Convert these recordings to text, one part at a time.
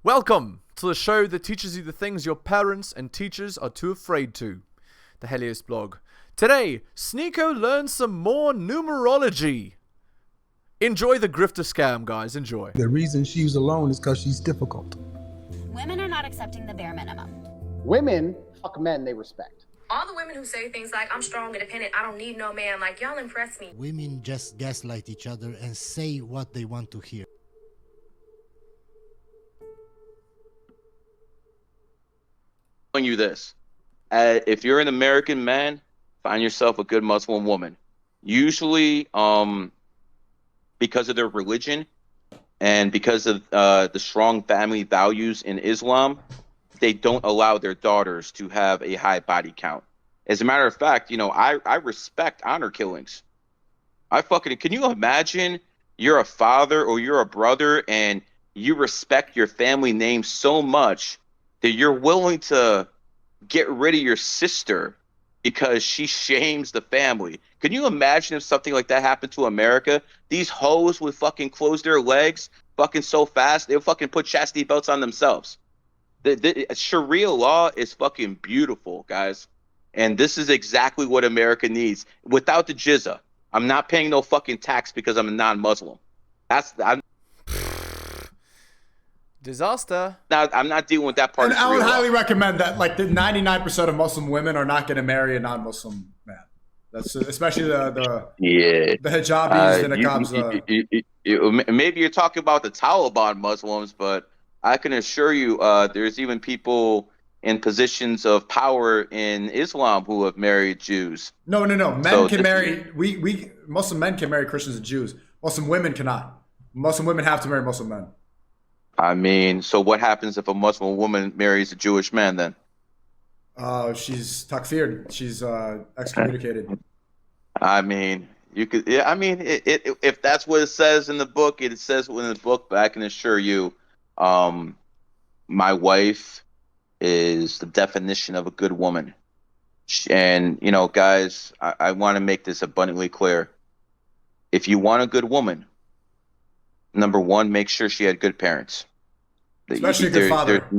Welcome to the show that teaches you the things your parents and teachers are too afraid to. The Helios blog. Today, Sneako learns some more numerology. Enjoy the grifter scam, guys. Enjoy. The reason she's alone is because she's difficult. Women are not accepting the bare minimum. Women fuck men they respect. All the women who say things like, I'm strong, independent, I don't need no man, like, y'all impress me. Women just gaslight each other and say what they want to hear. Telling you this, if you're an American man, find yourself a good Muslim woman. Usually, because of their religion and because of the strong family values in Islam, they don't allow their daughters to have a high body count. As a matter of fact, you know, I respect honor killings. Can you imagine you're a father or you're a brother and you respect your family name so much that you're willing to get rid of your sister because she shames the family? Can you imagine if something like that happened to America? These hoes would fucking close their legs fucking so fast, they'll fucking put chastity belts on themselves. The Sharia law is fucking beautiful, guys. And this is exactly what America needs. Without the jizya, I'm not paying no fucking tax because I'm a non-Muslim. Disaster. Now, I'm not dealing with that part. And I would highly recommend that. Like, the 99% of Muslim women are not going to marry a non-Muslim man. That's especially the hijabis, the niqabs. Maybe you're talking about the Taliban Muslims, but I can assure you, there's even people in positions of power in Islam who have married Jews. No. Men can marry. We Muslim men can marry Christians and Jews. Muslim women cannot. Muslim women have to marry Muslim men. I mean, so what happens if a Muslim woman marries a Jewish man then? She's takfired. She's excommunicated. I mean, you could. Yeah, I mean, if that's what it says in the book, it says in the book. But I can assure you, my wife is the definition of a good woman. And you know, guys, I want to make this abundantly clear. If you want a good woman, number one, make sure she had good parents. Especially a good father.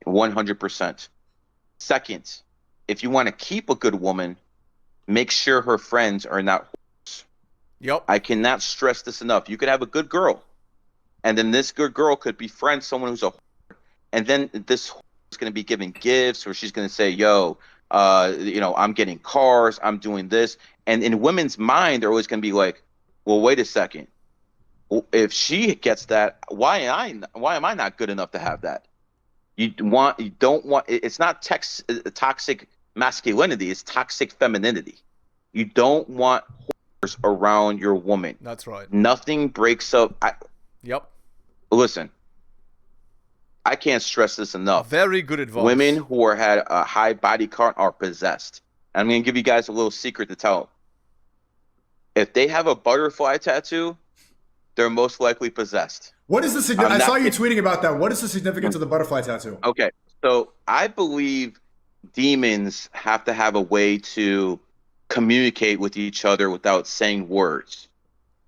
100%. Second, if you want to keep a good woman, make sure her friends are not whores. Yep. I cannot stress this enough. You could have a good girl, and then this good girl could befriend someone who's a whore, and then this whore is going to be giving gifts, or she's going to say, yo, you know, I'm getting cars, I'm doing this. And in women's mind, they're always going to be like, well, wait a second. If she gets that, why am I not good enough to have that? It's not toxic masculinity, it's toxic femininity. You don't want whores around your woman. That's right. Nothing breaks up. Yep. Listen, I can't stress this enough. Very good advice. Women who had a high body count are possessed. I'm going to give you guys a little secret to tell. If they have a butterfly tattoo, they're most likely possessed. What is the significance? I saw you tweeting about that. What is the significance of the butterfly tattoo? Okay, so I believe demons have to have a way to communicate with each other without saying words.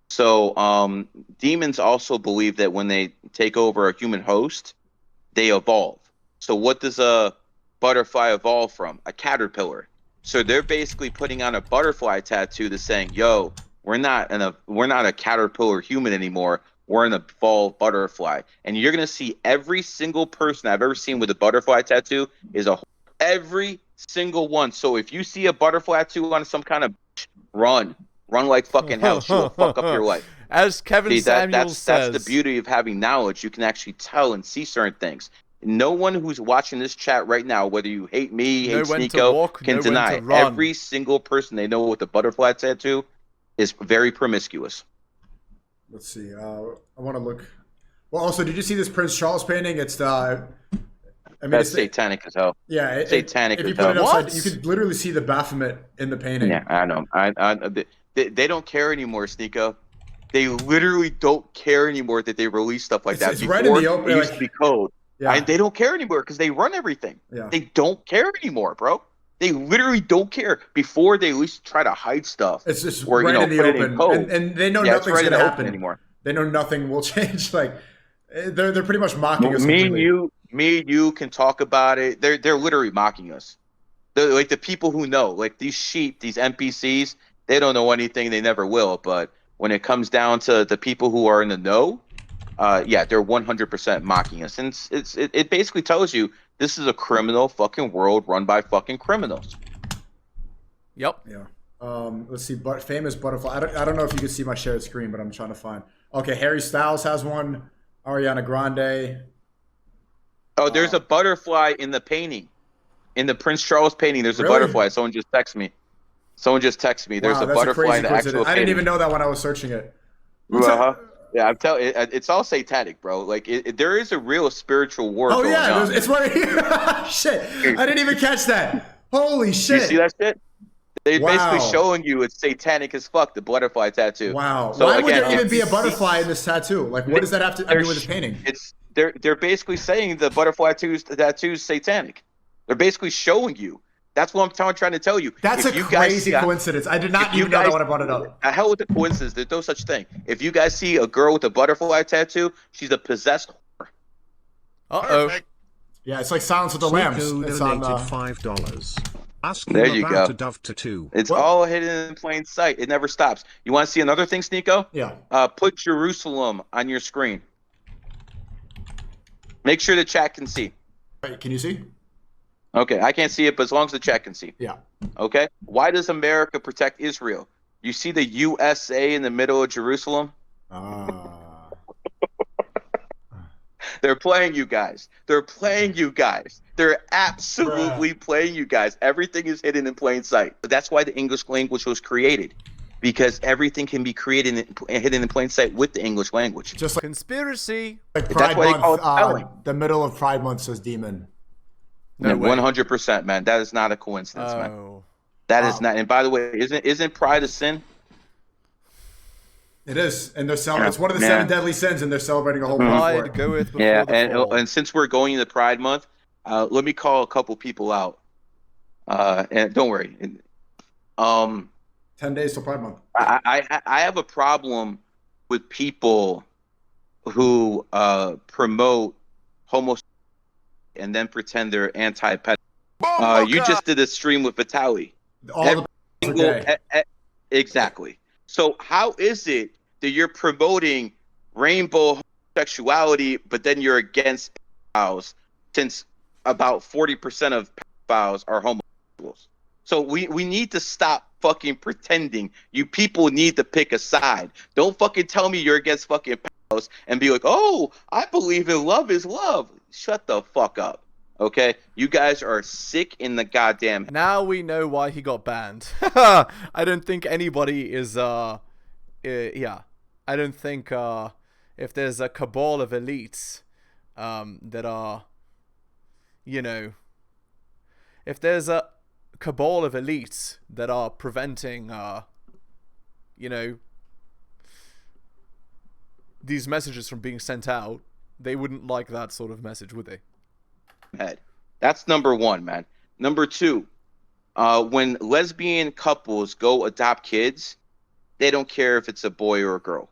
So demons also believe that when they take over a human host, they evolve. So what does a butterfly evolve from? A caterpillar. So they're basically putting on a butterfly tattoo that's saying, yo, we're not a caterpillar human anymore. We're an evolved butterfly. And you're going to see every single person I've ever seen with a butterfly tattoo is every single one. So if you see a butterfly tattoo on some kind of run like fucking hell. She'll fuck up your life. As Kevin Samuels says. That's the beauty of having knowledge. You can actually tell and see certain things. No one who's watching this chat right now, whether you hate me, hate Sneako, can deny every single person they know with a butterfly tattoo is very promiscuous. Let's see. I want to look. Well, also, did you see this Prince Charles painting? It's that's satanic as hell. Yeah, satanic if as you put hell. it upside, you could literally see the Baphomet in the painting. Yeah, I know. They don't care anymore, Sneako. They literally don't care anymore that they release stuff like that. It's right in the open. It used to be code. Yeah. And they don't care anymore because they run everything. Yeah. They don't care anymore, bro. They literally don't care. Before, they at least try to hide stuff. It's just or, right in the put it in open, code. and they know nothing's right going to happen anymore. They know nothing will change. Like, They're pretty much mocking us. Me completely. and you can talk about it. They're literally mocking us. They're like the people who know, like these sheep, these NPCs. They don't know anything. They never will. But when it comes down to the people who are in the know, yeah, they're 100% mocking us, and it basically tells you this is a criminal fucking world run by fucking criminals. Yep. Yeah. Let's see. But famous butterfly. I don't know if you can see my shared screen, but I'm trying to find. Okay, Harry Styles has one. Ariana Grande. Oh, there's a butterfly in the painting, in the Prince Charles painting. There's a Really? butterfly. Someone just texted me. There's Wow, a that's butterfly crazy in the actual coincidence. I painting. didn't even know that when I was searching it. Uh-huh. Yeah, I'm telling you, it's all satanic, bro. Like, there is a real spiritual war Oh going yeah, on. it's what. Shit, I didn't even catch that. Holy shit! You see that shit? They're Wow. basically showing you it's satanic as fuck, the butterfly tattoo. Wow. So Why would again, there even if be you a butterfly in this tattoo? Like, what does that have to do with this painting? They're basically saying the butterfly tattoo's satanic. They're basically showing you. That's what I'm trying to tell you. That's If a you guys crazy coincidence. I did not if you even know that guys- when I brought it up. The hell with the coincidence. There's no such thing. If you guys see a girl with a butterfly tattoo, she's a possessed whore. Uh-oh. Yeah, it's like Silence of the Lambs. Sneako It's on. donated $5. Ask There him you about go. a dove tattoo. It's What? all hidden in plain sight. It never stops. You want to see another thing, Sneako? Yeah. Put Jerusalem on your screen. Make sure the chat can see. Wait, can you see? Okay, I can't see it, but as long as the chat can see. Yeah. Okay? Why does America protect Israel? You see the USA in the middle of Jerusalem? They're playing you guys. They're playing you guys. They're absolutely playing you guys. Everything is hidden in plain sight. That's why the English language was created, because everything can be created and hidden in plain sight with the English language. Just like, Conspiracy. Pride That's why they call Month. it spelling. The middle of Pride Month says demon. No way. 100%, man. That is not a coincidence, man. Oh. That is not. And by the way, isn't pride a sin? It is, and they're celebrating. It's one of the 7 deadly sins, and they're celebrating a whole month for Pride it. goeth before Yeah, the fall. and since we're going into Pride Month, let me call a couple people out. And don't worry. 10 days till Pride Month. I have a problem with people who promote homosexuality and then pretend they're anti-pedophile. You just did a stream with Vitaly. All the are gay. Exactly. So how is it that you're promoting rainbow homosexuality, but then you're against pedophiles, since about 40% of pedophiles are homosexuals? So we need to stop fucking pretending. You people need to pick a side. Don't fucking tell me you're against fucking pedophiles and be like, oh, I believe in love is love. Shut the fuck up. Okay? You guys are sick in the goddamn head. Now we know why he got banned. I don't think anybody is, yeah. I don't think, if there's a cabal of elites, that are, you know, if there's a cabal of elites that are preventing, you know, these messages from being sent out, they wouldn't like that sort of message, would they? Head. That's number one, man. Number two, when lesbian couples go adopt kids, they don't care if it's a boy or a girl.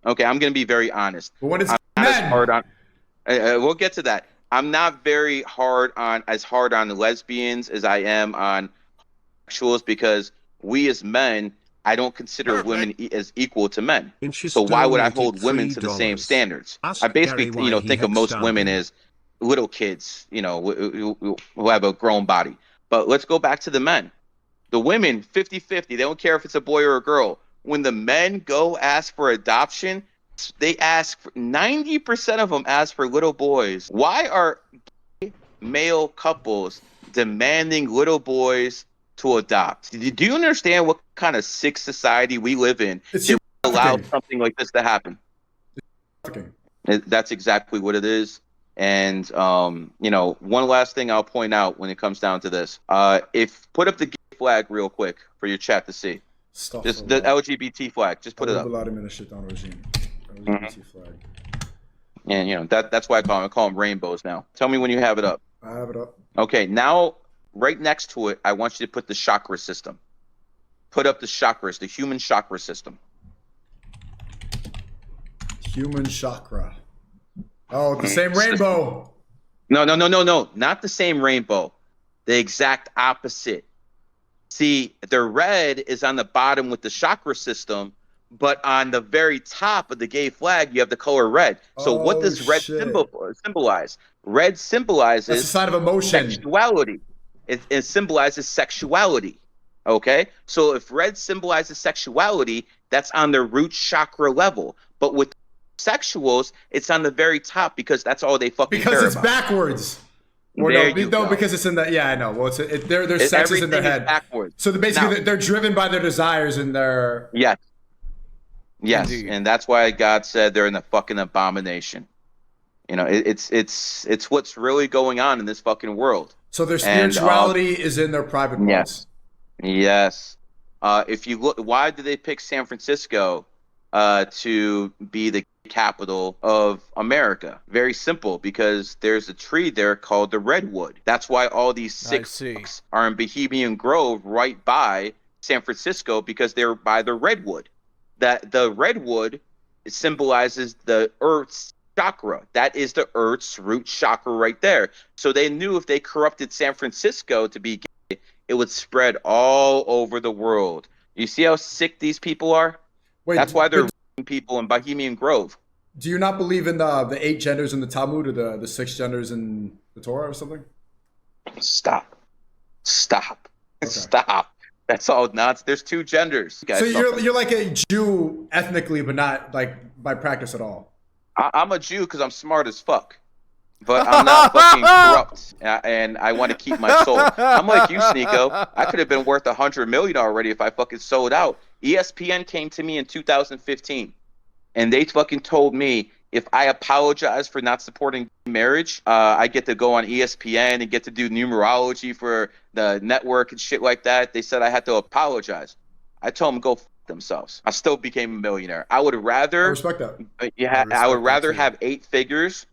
Okay, I'm gonna be very honest. But what is I'm not as men? hard on. We'll get to that. I'm not very hard on the lesbians as I am on homosexuals, because we as men, I don't consider women as equal to men. So why would I hold women to the same standards? I basically, think of most women as little kids, who have a grown body. But let's go back to the men. The women, 50-50. They don't care if it's a boy or a girl. When the men go ask for adoption, they ask for 90% of them ask for little boys. Why are male couples demanding little boys to adopt? Do you understand what kind of sick society we live in that allows something like this to happen? That's exactly what it is. And one last thing I'll point out when it comes down to this, if put up the gay flag real quick for your chat to see. Just the LGBT flag. Just put it up. LGBT flag. And that's why I call them rainbows now. Tell me when you have it up. I have it up. Okay, now right next to it, I want you to put the chakra system. Put up the chakras, the human chakra system. Human chakra. Oh, the same rainbow. No. Not the same rainbow. The exact opposite. See, the red is on the bottom with the chakra system, but on the very top of the gay flag, you have the color red. So what does red symbolize? Red symbolizes That's a sign of emotion. Sexuality. It symbolizes sexuality. Okay? So if red symbolizes sexuality, that's on the root chakra level. But with sexuals, it's on the very top because that's all they fucking care about. Because it's backwards. Or no, because it's in the, yeah, I know. Well, their sex is in their head. Backwards. So they're driven by their desires and their... Yes. Indeed. And that's why God said they're in the fucking abomination. You know, it's what's really going on in this fucking world. So their spirituality is in their private parts. Yes. If you look, why did they pick San Francisco to be the capital of America? Very simple, because there's a tree there called the redwood. That's why all these six are in Bohemian Grove right by San Francisco, because they're by the redwood. That the redwood symbolizes the earth's chakra. That is the earth's root chakra right there. So they knew if they corrupted San Francisco to be gay, it would spread all over the world. You see how sick these people are? That's why they're people in Bohemian Grove. Do you not believe in the 8 genders in the Talmud, or the 6 genders in the Torah or something? Stop. Okay. Stop. That's all nonsense. There's 2 genders. So you're like a Jew ethnically, but not like by practice at all. I'm a Jew because I'm smart as fuck. But I'm not fucking corrupt, and I want to keep my soul. I'm like you, Sneako. I could have been worth $100 million already if I fucking sold out. ESPN came to me in 2015, and they fucking told me if I apologize for not supporting marriage, I get to go on ESPN and get to do numerology for the network and shit like that. They said I had to apologize. I told them go f themselves. I still became a millionaire. I would rather. I respect that. I would rather have 8 figures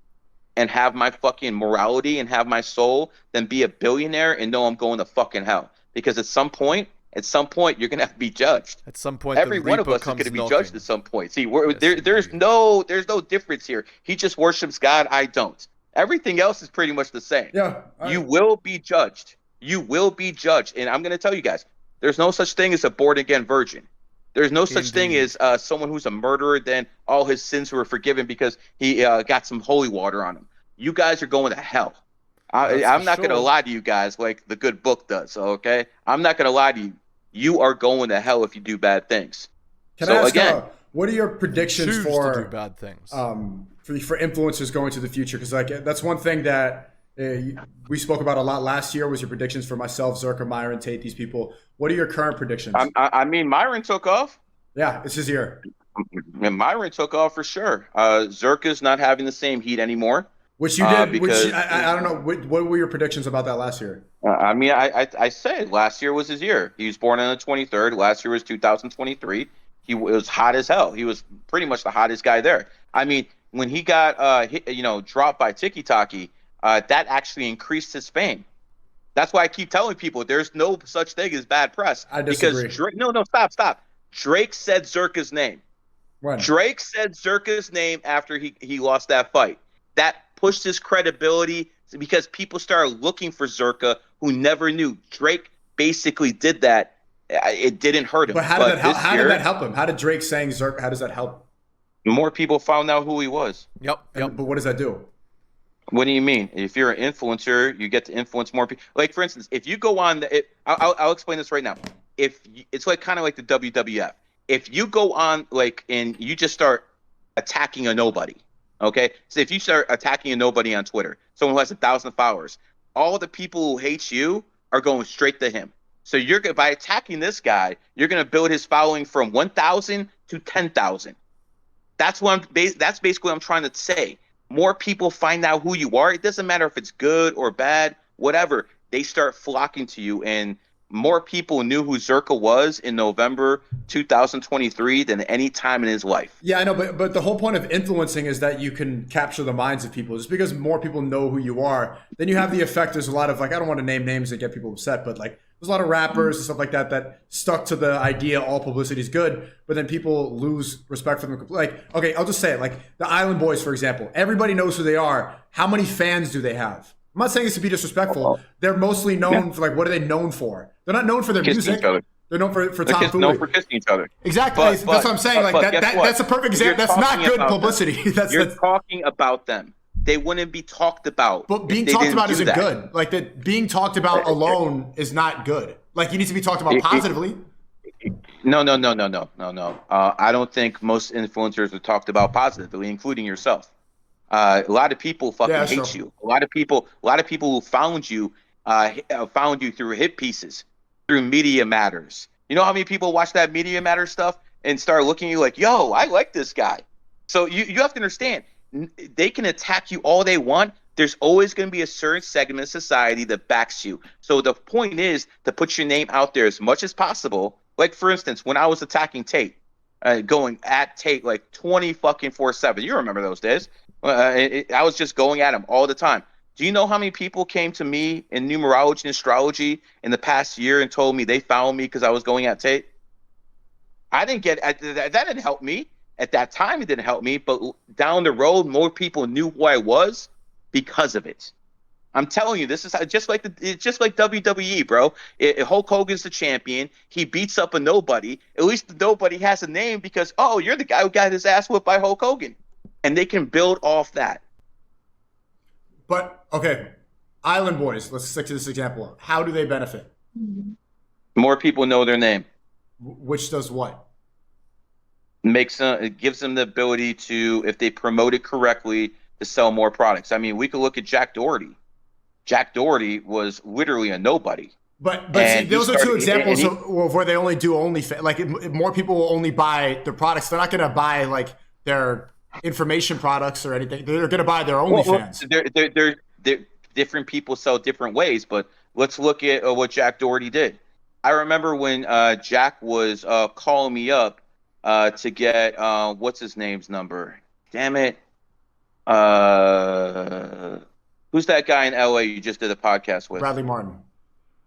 and have my fucking morality and have my soul than be a billionaire and know I'm going to fucking hell. Because at some point, you're gonna have to be judged. At some point, every one of us is gonna be judged at some point. See, there's no difference here. He just worships God. I don't. Everything else is pretty much the same. Yeah. You will be judged. You will be judged. And I'm gonna tell you guys, there's no such thing as a born again virgin. There's no such thing as someone who's a murderer, then all his sins were forgiven because he got some holy water on him. You guys are going to hell. I'm not going to lie to you guys like the good book does, okay? I'm not going to lie to you. You are going to hell if you do bad things. Can I ask, what are your predictions for do bad things? For influencers going to the future? Because like that's one thing that we spoke about a lot last year was your predictions for myself, Zerka, Myron, Tate, these people. What are your current predictions? I mean, Myron took off. Yeah, it's his year. And Myron took off for sure. Zerka's not having the same heat anymore. Which you did. I don't know. What were your predictions about that last year? I mean, I said last year was his year. He was born on the 23rd. Last year was 2023. He was hot as hell. He was pretty much the hottest guy there. I mean, when he got dropped by Tiki Taki, that actually increased his fame. That's why I keep telling people there's no such thing as bad press. I disagree. Because stop. Drake said Zerka's name. When? Drake said Zerka's name after he lost that fight. That pushed his credibility because people started looking for Zerka who never knew. Drake basically did that. It didn't hurt him. But how did that help him? How did Drake saying Zerka, how does that help? More people found out who he was. Yep. But what does that do? What do you mean? If you're an influencer, you get to influence more people. Like, for instance, if you go on I'll explain this right now. It's like kind of like the WWF. If you go on and you just start attacking a nobody, okay? So if you start attacking a nobody on Twitter, someone who has 1,000 followers, all the people who hate you are going straight to him. So by attacking this guy, you're going to build his following from 1,000 to 10,000. That's basically what I'm trying to say. More people find out who you are. It doesn't matter if it's good or bad, whatever. They start flocking to you, and more people knew who Zerka was in November 2023 than any time in his life. Yeah, I know, but the whole point of influencing is that you can capture the minds of people. Just because more people know who you are, then you have the effect. There's a lot of I don't want to name names and get people upset, but there's There's a lot of rappers and stuff like that stuck to the idea all publicity is good, but then people lose respect for them. Like, okay, I'll just say it. Like the Island Boys, for example, everybody knows who they are. How many fans do they have? I'm not saying this to be disrespectful. They're mostly known for, like, what are they known for? They're not known for their music. They're known for Tom Fooey. Known for kissing each other. Exactly. That's what I'm saying. Like that's a perfect example. That's not good publicity. You're talking about them. They wouldn't be talked about. But being talked about isn't good. Like that being talked about alone is not good. Like you need to be talked about positively. No. I don't think most influencers are talked about positively, including yourself. A lot of people fucking hate you. A lot of people who found you through hit pieces, through Media Matters. You know how many people watch that Media Matters stuff and start looking at you like, yo, I like this guy. So you have to understand, they can attack you all they want. There's always going to be a certain segment of society that backs you. So the point is to put your name out there as much as possible. Like, for instance, when I was attacking Tate, going at Tate like 24/7. You remember those days. I was just going at him all the time. Do you know how many people came to me in numerology and astrology in the past year and told me they found me because I was going at Tate? That didn't help me. At that time, it didn't help me. But down the road, more people knew who I was because of it. I'm telling you, this is just like WWE, bro. Hulk Hogan's the champion. He beats up a nobody. At least the nobody has a name because, oh, you're the guy who got his ass whipped by Hulk Hogan. And they can build off that. But, okay, Island Boys, let's stick to this example. How do they benefit? More people know their name. Which does what? It gives them the ability to, if they promote it correctly, to sell more products. I mean, we could look at Jack Doherty. Jack Doherty was literally a nobody. But see, those are two examples of where they only do OnlyFans. Like, if more people will only buy their products, they're not going to buy, like, their information products or anything. They're going to buy their OnlyFans. They're different people sell different ways, but let's look at what Jack Doherty did. I remember when Jack was calling me up to get what's his name's number. Damn it. Who's that guy in LA you just did a podcast with? Bradley Martin.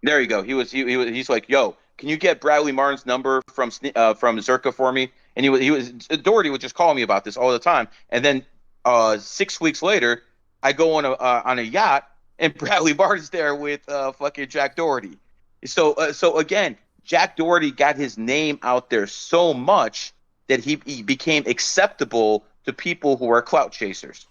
There you go. He's like, yo, can you get Bradley Martin's number from Zerka for me? And Doherty would just call me about this all the time. And then 6 weeks later, I go on a yacht, and Bradley Martin's there with fucking Jack Doherty. So again, Jack Doherty got his name out there so much that he became acceptable to people who are clout chasers.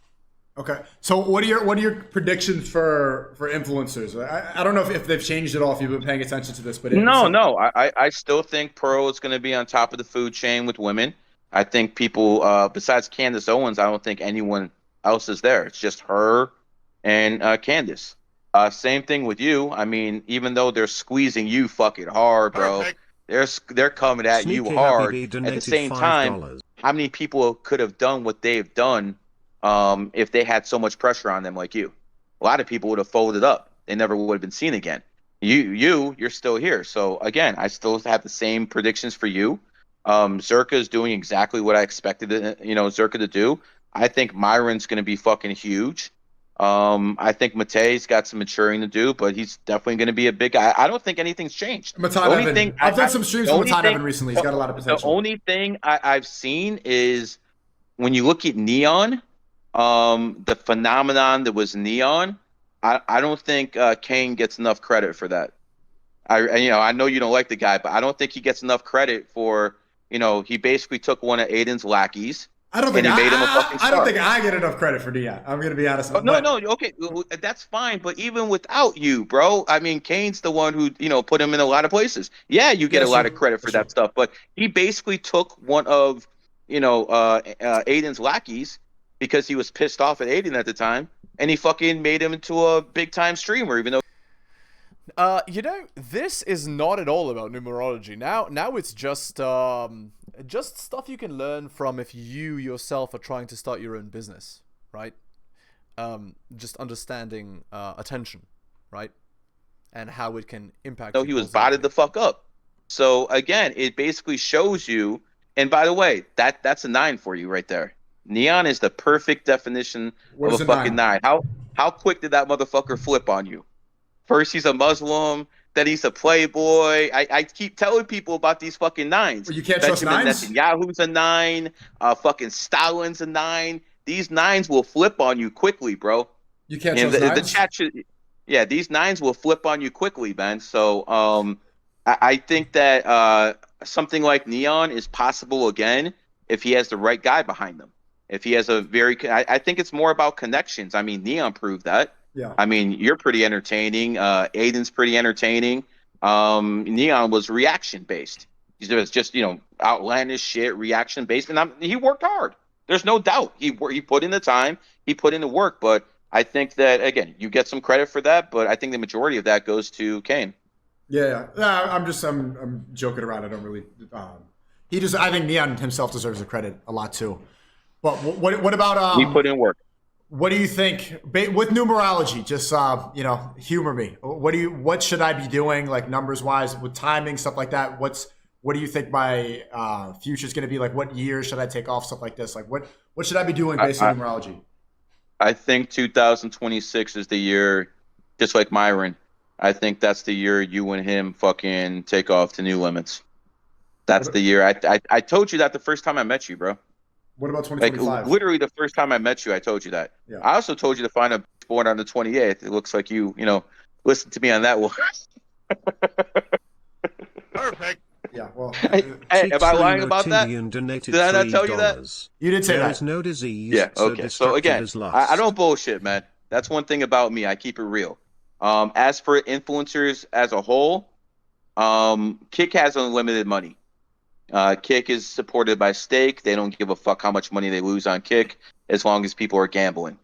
Okay, so what are your predictions for influencers? I don't know if they've changed at all. If you've been paying attention to this, but no, I still think Pearl is going to be on top of the food chain with women. I think people besides Candace Owens, I don't think anyone else is there. It's just her and Candace. Same thing with you. I mean, even though they're squeezing you fucking hard, bro, they're coming at you hard. At the same time, how many people could have done what they've done? If they had so much pressure on them like you? A lot of people would have folded up. They never would have been seen again. You're still here. So again, I still have the same predictions for you. Zerka is doing exactly what I expected Zerka to do. I think Myron's going to be fucking huge. I think Matei's got some maturing to do, but he's definitely going to be a big guy. I don't think anything's changed. I've done some streams with Matan Evan recently. He's got a lot of potential. The only thing I've seen is when you look at Neon, the phenomenon that was Neon, I don't think Kane gets enough credit for that. I know you don't like the guy, but I don't think he gets enough credit for, he basically took one of Aiden's lackeys. I don't think I get enough credit for Neon. I'm going to be honest. No, okay, that's fine. But even without you, bro, I mean, Kane's the one who, put him in a lot of places. Yeah, you get a lot of credit for that stuff, but he basically took one of, Aiden's lackeys, because he was pissed off at Aiden at the time, and he fucking made him into a big-time streamer, even though... this is not at all about numerology. Now it's just stuff you can learn from if you yourself are trying to start your own business, right? Just understanding attention, right? And how it can impact... So he was botted the fuck up. So, again, it basically shows you... And by the way, that's a 9 for you right there. Neon is the perfect definition of a fucking 9. How quick did that motherfucker flip on you? First he's a Muslim, that he's a playboy. I keep telling people about these fucking nines. Well, you can't trust nines? Netanyahu's a 9. Fucking Stalin's a 9. These 9s will flip on you quickly, bro. You can't trust nines? The chat should, yeah, these 9s will flip on you quickly, man. So I think that something like Neon is possible again if he has the right guy behind him. If he has I think it's more about connections. I mean, Neon proved that. Yeah. I mean, you're pretty entertaining. Aiden's pretty entertaining. Neon was reaction based. He was just, outlandish shit, reaction based, and he worked hard. There's no doubt. He put in the time, he put in the work. But I think that again, you get some credit for that. But I think the majority of that goes to Kane. Yeah. I'm joking around. I don't really. I think Neon himself deserves the credit a lot too. But what about he put in work. What do you think with numerology? Just humor me. What should I be doing, like numbers wise, with timing, stuff like that? What do you think my future is going to be like? What year should I take off? Stuff like this. Like what should I be doing based on numerology? I think 2026 is the year, just like Myron. I think that's the year you and him fucking take off to new limits. That's the year. I told you that the first time I met you, bro. What about 2025? Like literally the first time I met you, I told you that. Yeah. I also told you to find a born on the 28th. It looks like you listen to me on that one. Perfect. Yeah. Well, hey, am I lying about that? Did I not tell you that? You did say there that. Is no disease. Yeah. Okay. So again, I I don't bullshit, man. That's one thing about me. I keep it real. As for influencers as a whole, Kick has unlimited money. Kick is supported by Stake. They don't give a fuck how much money they lose on Kick as long as people are gambling.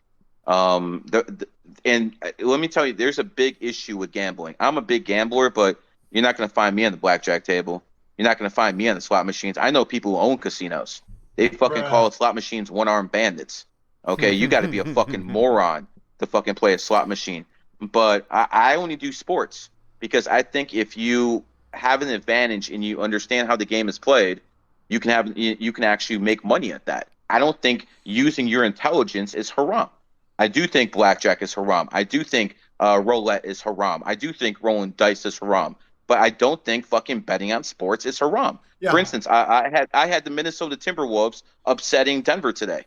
And let me tell you, there's a big issue with gambling. I'm a big gambler, but you're not going to find me on the blackjack table. You're not going to find me on the slot machines. I know people who own casinos. They fucking call slot machines one-armed bandits. Okay, you got to be a fucking moron to fucking play a slot machine. But I only do sports because I think if you have an advantage and you understand how the game is played, you can actually make money at that. I don't think using your intelligence is haram. I do think blackjack is haram. I do think roulette is haram. I do think rolling dice is haram. But I don't think fucking betting on sports is haram. Yeah. For instance, I had the Minnesota Timberwolves upsetting Denver today.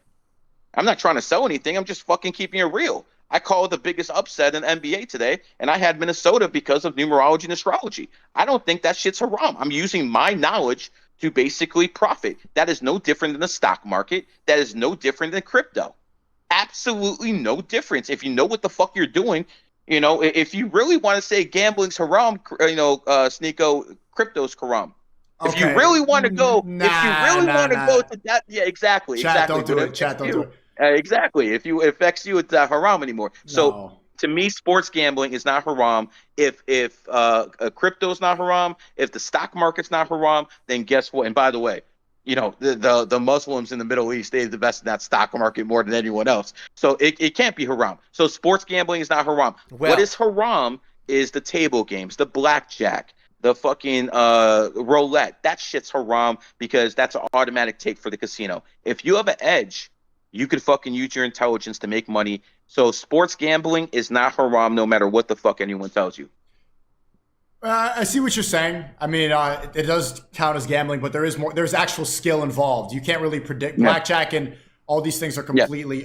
I'm not trying to sell anything. I'm just fucking keeping it real. I call it the biggest upset in the NBA today, and I had Minnesota because of numerology and astrology. I don't think that shit's haram. I'm using my knowledge to basically profit. That is no different than the stock market. That is no different than crypto. Absolutely no difference. If you know what the fuck you're doing, if you really want to say gambling's haram, Sneako, crypto's haram. Okay. If you really want to go, go to that, yeah, exactly. Chat, don't do it. Chat, don't do it. Exactly. If it affects you, it's not haram anymore. No. So to me, sports gambling is not haram. If crypto is not haram, if the stock market's not haram, then guess what? And by the way, the Muslims in the Middle East, they invest in that stock market more than anyone else. So it can't be haram. So sports gambling is not haram. Well, what is haram is the table games, the blackjack, the fucking roulette. That shit's haram because that's an automatic take for the casino. If you have an edge, you could fucking use your intelligence to make money. So sports gambling is not haram no matter what the fuck anyone tells you. I see what you're saying. I mean, it does count as gambling, but there is more. There's actual skill involved. You can't really predict. Blackjack and all these things are completely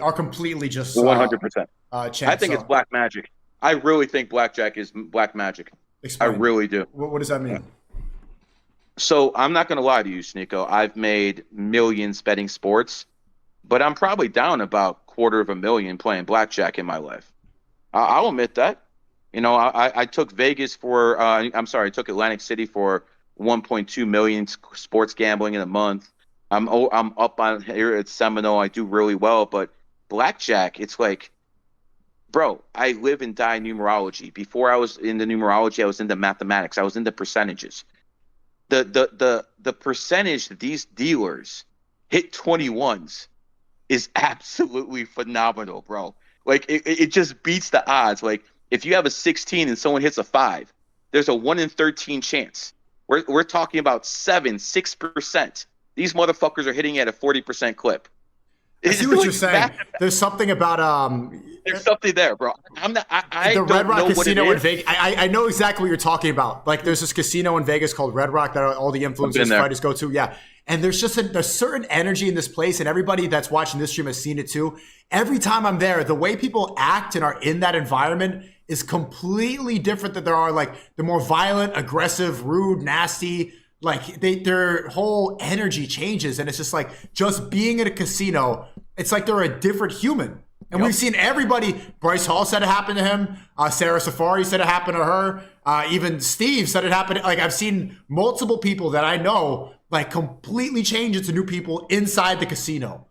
just 100%. Chance. I think it's black magic. I really think blackjack is black magic. Explain. I really do. What does that mean? So I'm not going to lie to you, Sneako. I've made millions betting sports, but I'm probably down about $250,000 playing blackjack in my life. I'll admit that. I took Vegas for, I took Atlantic City for 1.2 million sports gambling in a month. I'm up on here at Seminole. I do really well, but blackjack, it's like, bro, I live and die numerology. Before I was into numerology, I was into mathematics. I was into percentages. The percentage that these dealers hit 21s is absolutely phenomenal, bro. Like it just beats the odds. Like if you have a 16 and someone hits a 5, there's a 1 in 13 chance. We're talking about 6%. These motherfuckers are hitting at a 40% clip. I see what you're saying. There's something about There's something there, bro. I'm not. I the don't Red Rock know what Casino it in is. Vegas. I know exactly what you're talking about. Like, there's this casino in Vegas called Red Rock that all the influencers, there. fighters go to. Yeah, and there's just there's certain energy in this place, and everybody that's watching this stream has seen it too. Every time I'm there, the way people act and are in that environment is completely different. Than there are like the more violent, aggressive, rude, nasty. Like their whole energy changes, and it's just like just being at a casino. It's like they're a different human. And we've seen everybody. Bryce Hall said it happened to him. Sarah Safari said it happened to her. Even Steve said it happened. Like, I've seen multiple people that I know like completely change into new people inside the casino.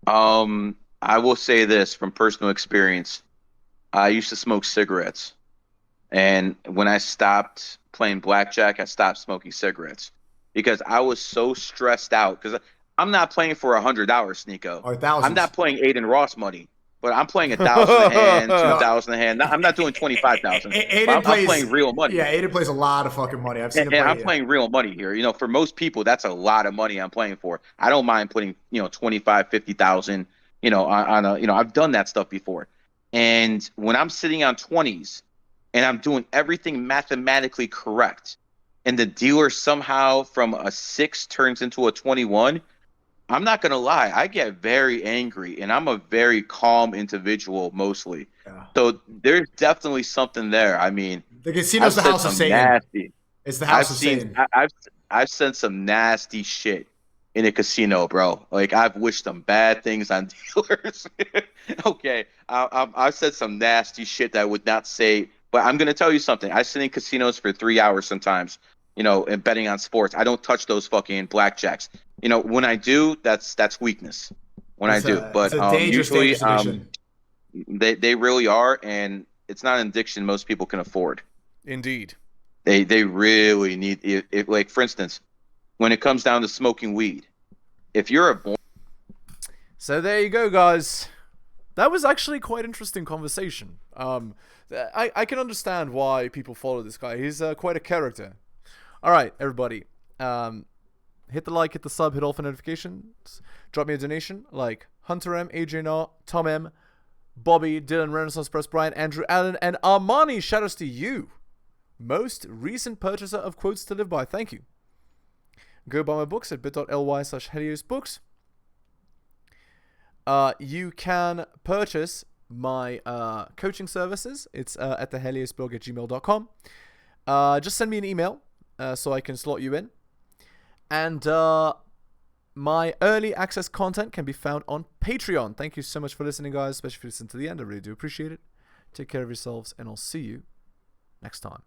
I will say this from personal experience. I used to smoke cigarettes, and when I stopped playing blackjack, I stopped smoking cigarettes because I was so stressed out. Because I'm not playing for $100, Sneako. Or thousands. I'm not playing Aiden Ross money, but I'm playing 1,000 a hand, 2,000 a hand. I'm not doing 25,000. I'm playing real money. Yeah, Aiden plays a lot of fucking money. I've seen him play. And I'm playing real money here. You know, for most people, that's a lot of money I'm playing for. I don't mind putting, 25, 50,000. On a, I've done that stuff before. And when I'm sitting on 20s and I'm doing everything mathematically correct, and the dealer somehow from a 6 turns into a 21, I'm not going to lie. I get very angry, and I'm a very calm individual mostly. Yeah. So there's definitely something there. I mean, the casino's the house of Satan. Nasty. It's the house of Satan. I've seen some nasty shit in a casino, bro. Like, I've wished some bad things on dealers. Okay, I've said some nasty shit that I would not say. But I'm going to tell you something. I sit in casinos for 3 hours sometimes, and betting on sports. I don't touch those fucking blackjacks. When I do, that's weakness. But usually they really are, and it's not an addiction most people can afford. Indeed. They really need it. Like, for instance, when it comes down to smoking weed, if you're a So there you go, guys. That was actually quite interesting conversation. I can understand why people follow this guy. He's quite a character. All right, everybody. Hit the like, hit the sub, hit all for notifications. Drop me a donation like Hunter M, Adrian R, Tom M, Bobby, Dylan, Renaissance Press, Brian, Andrew Allen, and Armani. Shout outs to you. Most recent purchaser of Quotes to Live By. Thank you. Go buy my books at bit.ly/heliosbooks. You can purchase my coaching services. It's at theheliosblog@gmail.com. Just send me an email so I can slot you in. And my early access content can be found on Patreon. Thank you so much for listening, guys, especially if you listen to the end. I really do appreciate it. Take care of yourselves, and I'll see you next time.